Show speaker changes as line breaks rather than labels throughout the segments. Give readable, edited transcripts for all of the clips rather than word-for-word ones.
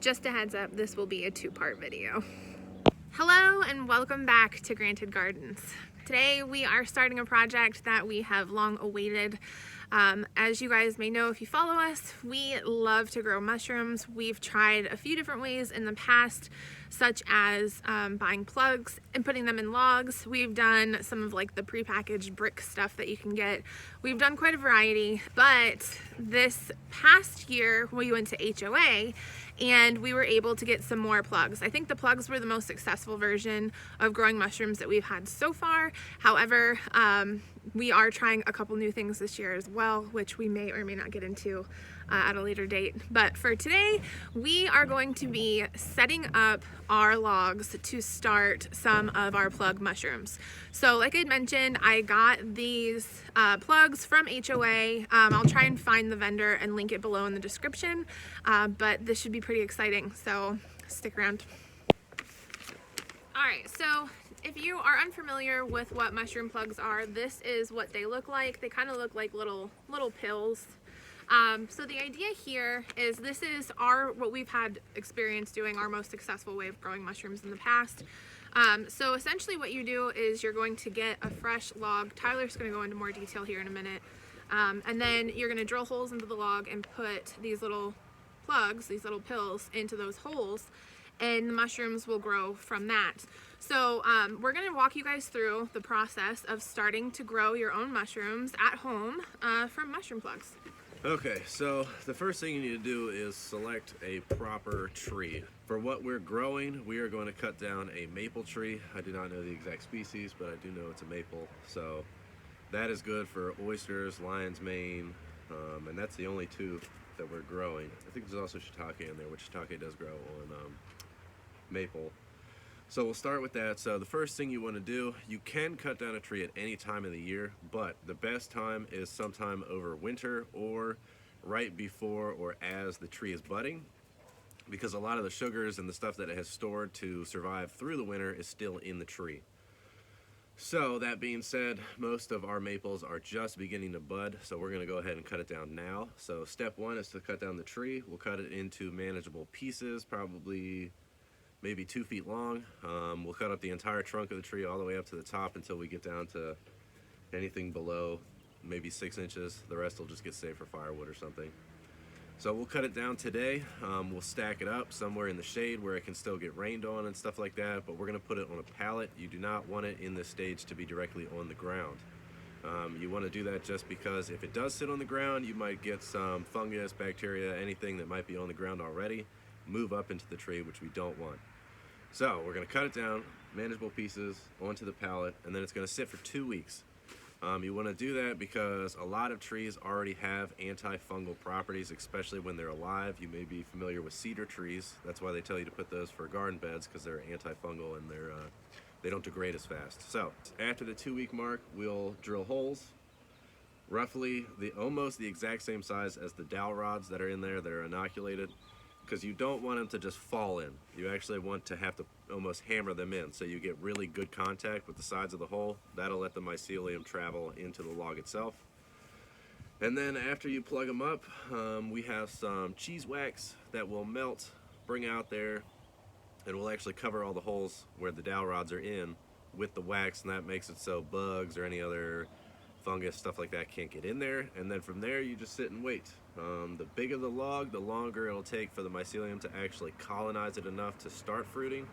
just a heads up, this will be a two-part video. Hello and welcome back to Granted Gardens. Today we are starting a project that we have long awaited. As you guys may know if you follow us, we love to grow mushrooms. We've tried a few different ways in the past, such as buying plugs and putting them in logs. We've done some of like the prepackaged brick stuff that you can get. We've done quite a variety, but this past year we went to HOA and we were able to get some more plugs. I think the plugs were the most successful version of growing mushrooms that we've had so far. However, we are trying a couple new things this year as well, which we may or may not get into at a later date. But for today, we are going to be setting up our logs to start some of our plug mushrooms. So like I mentioned, I got these plugs from HOA. I'll try and find the vendor and link it below in the description, but this should be pretty exciting, so stick around. All right, so if you are unfamiliar with what mushroom plugs are, this is what they look like. They kind of look like little pills. So the idea here is this is what we've had experience doing, our most successful way of growing mushrooms in the past. So essentially what you do is you're going to get a fresh log. Tyler's going to go into more detail here in a minute. And then you're going to drill holes into the log and put these little plugs, these little pills, into those holes, and the mushrooms will grow from that. So we're going to walk you guys through the process of starting to grow your own mushrooms at home from mushroom plugs.
Okay, so the first thing you need to do is select a proper tree. For what we're growing, we are going to cut down a maple tree. I do not know the exact species, but I do know it's a maple. So that is good for oysters, lion's mane, and that's the only two that we're growing. I think there's also shiitake in there, which shiitake does grow on maple. So we'll start with that. So the first thing you want to do, you can cut down a tree at any time of the year, but the best time is sometime over winter or right before or as the tree is budding, because a lot of the sugars and the stuff that it has stored to survive through the winter is still in the tree. So that being said, most of our maples are just beginning to bud, so we're going to go ahead and cut it down now. So step one is to cut down the tree. We'll cut it into manageable pieces, probably maybe 2 feet long. We'll cut up the entire trunk of the tree all the way up to the top until we get down to anything below maybe 6 inches. The rest will just get saved for firewood or something. So we'll cut it down today. We'll stack it up somewhere in the shade where it can still get rained on and stuff like that, but we're going to put it on a pallet. You do not want it in this stage to be directly on the ground. You want to do that just because if it does sit on the ground, you might get some fungus, bacteria, anything that might be on the ground already move up into the tree, which we don't want. So we're going to cut it down, manageable pieces, onto the pallet, and then it's going to sit for 2 weeks. You want to do that because a lot of trees already have antifungal properties, especially when they're alive. You may be familiar with cedar trees. That's why they tell you to put those for garden beds, because they're antifungal and they don't degrade as fast. So after the 2 week mark, we'll drill holes, roughly almost the exact same size as the dowel rods that are in there that are inoculated, because you don't want them to just fall in. You actually want to have to almost hammer them in so you get really good contact with the sides of the hole. That'll let the mycelium travel into the log itself. And then after you plug them up, we have some cheese wax that will melt, bring out there, and we'll actually cover all the holes where the dowel rods are in with the wax, and that makes it so bugs or any other fungus, stuff like that, can't get in there. And then from there, you just sit and wait. The bigger the log, the longer it'll take for the mycelium to actually colonize it enough to start fruiting.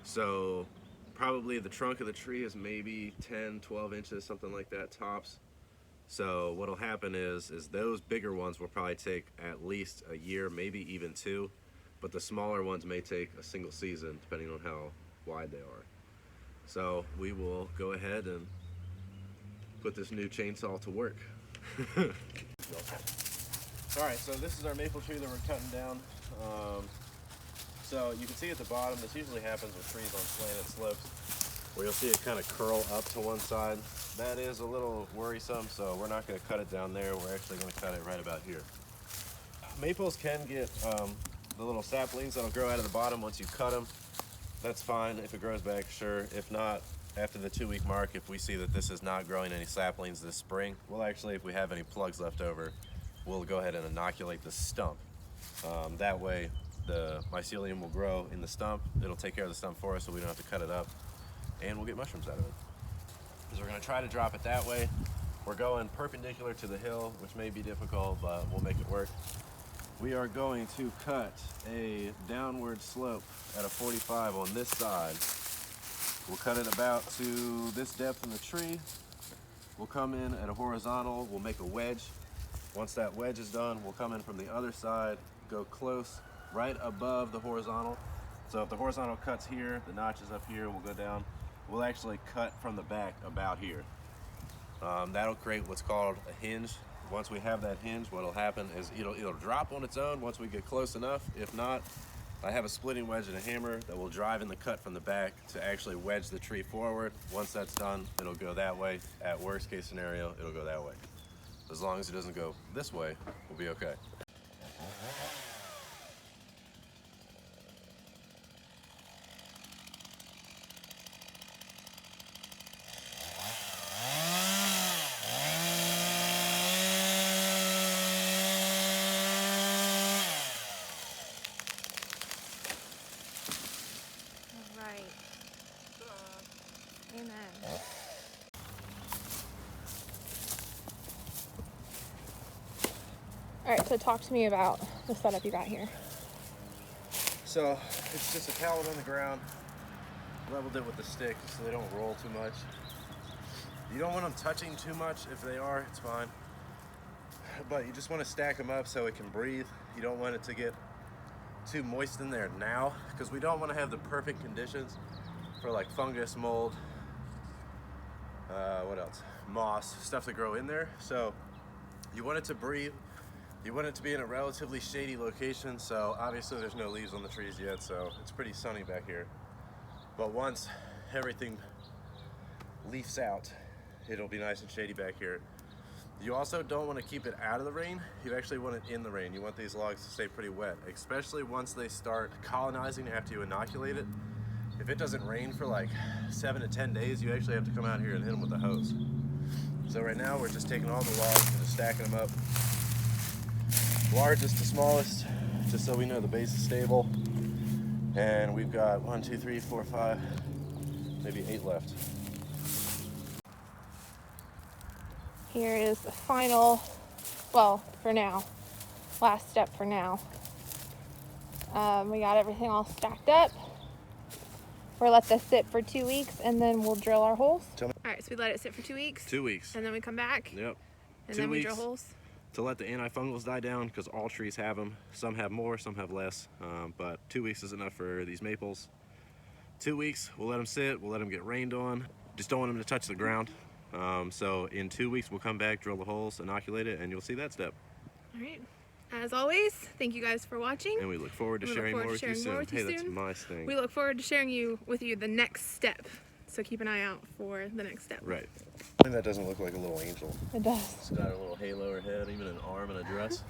So probably the trunk of the tree is maybe 10, 12 inches, something like that, tops. So what'll happen is those bigger ones will probably take at least a year, maybe even 2, but the smaller ones may take a single season, depending on how wide they are. So we will go ahead and put this new chainsaw to work. Alright, so this is our maple tree that we're cutting down. So you can see at the bottom, this usually happens with trees on slanted slopes, where you'll see it kind of curl up to one side. That is a little worrisome, so we're not going to cut it down there. We're actually going to cut it right about here. Maples can get the little saplings that'll grow out of the bottom once you cut them. That's fine. If it grows back, sure. If not, after the 2 week mark, if we see that this is not growing any saplings this spring, we'll actually, if we have any plugs left over, we'll go ahead and inoculate the stump. That way the mycelium will grow in the stump. It'll take care of the stump for us so we don't have to cut it up, and we'll get mushrooms out of it. Because we're going to try to drop it that way. We're going perpendicular to the hill, which may be difficult, but we'll make it work. We are going to cut a downward slope at a 45 on this side. We'll cut it about to this depth in the tree. We'll come in at a horizontal, we'll make a wedge. Once that wedge is done, we'll come in from the other side, go close, right above the horizontal. So if the horizontal cuts here, the notch is up here, we'll go down. We'll actually cut from the back about here. That'll create what's called a hinge. Once we have that hinge, what'll happen is it'll drop on its own once we get close enough. If not, I have a splitting wedge and a hammer that will drive in the cut from the back to actually wedge the tree forward. Once that's done, it'll go that way. At worst case scenario, it'll go that way. As long as it doesn't go this way, we'll be okay.
Amen. All right, so talk to me about the setup you got here.
So it's just a pallet on the ground. Leveled it with the stick so they don't roll too much. You don't want them touching too much. If they are, it's fine. But you just want to stack them up so it can breathe. You don't want it to get too moist in there now, because we don't want to have the perfect conditions for like fungus, mold, what else? Moss, stuff to grow in there. So you want it to breathe. You want it to be in a relatively shady location. So obviously there's no leaves on the trees yet, so it's pretty sunny back here. But once everything leafs out, it'll be nice and shady back here. You also don't want to keep it out of the rain. You actually want it in the rain. You want these logs to stay pretty wet, especially once they start colonizing after you inoculate it. If it doesn't rain for like 7 to 10 days, you actually have to come out here and hit them with a hose. So right now we're just taking all the logs and just stacking them up. Largest to smallest, just so we know the base is stable. And we've got 1, 2, 3, 4, 5, maybe 8 left.
Here is the final, well, for now, last step for now. We got everything all stacked up. We'll let this sit for 2 weeks and then we'll drill our holes. All right, so we let it sit for 2 weeks.
2 weeks.
And then we come back.
Yep.
And
2
then we
weeks
drill holes.
to let the antifungals die down, because all trees have them. Some have more, some have less, but 2 weeks is enough for these maples. 2 weeks, we'll let them sit, we'll let them get rained on. Just don't want them to touch the ground. So in 2 weeks, we'll come back, drill the holes, inoculate it, and you'll see that step.
All right. As always, thank you guys for watching.
And we look forward to sharing more with you soon. Hey, that's my thing.
We look forward to sharing with you the next step. So keep an eye out for the next step.
Right. I think that doesn't look like a little angel.
It does.
It's got a little halo or head, even an arm and a dress.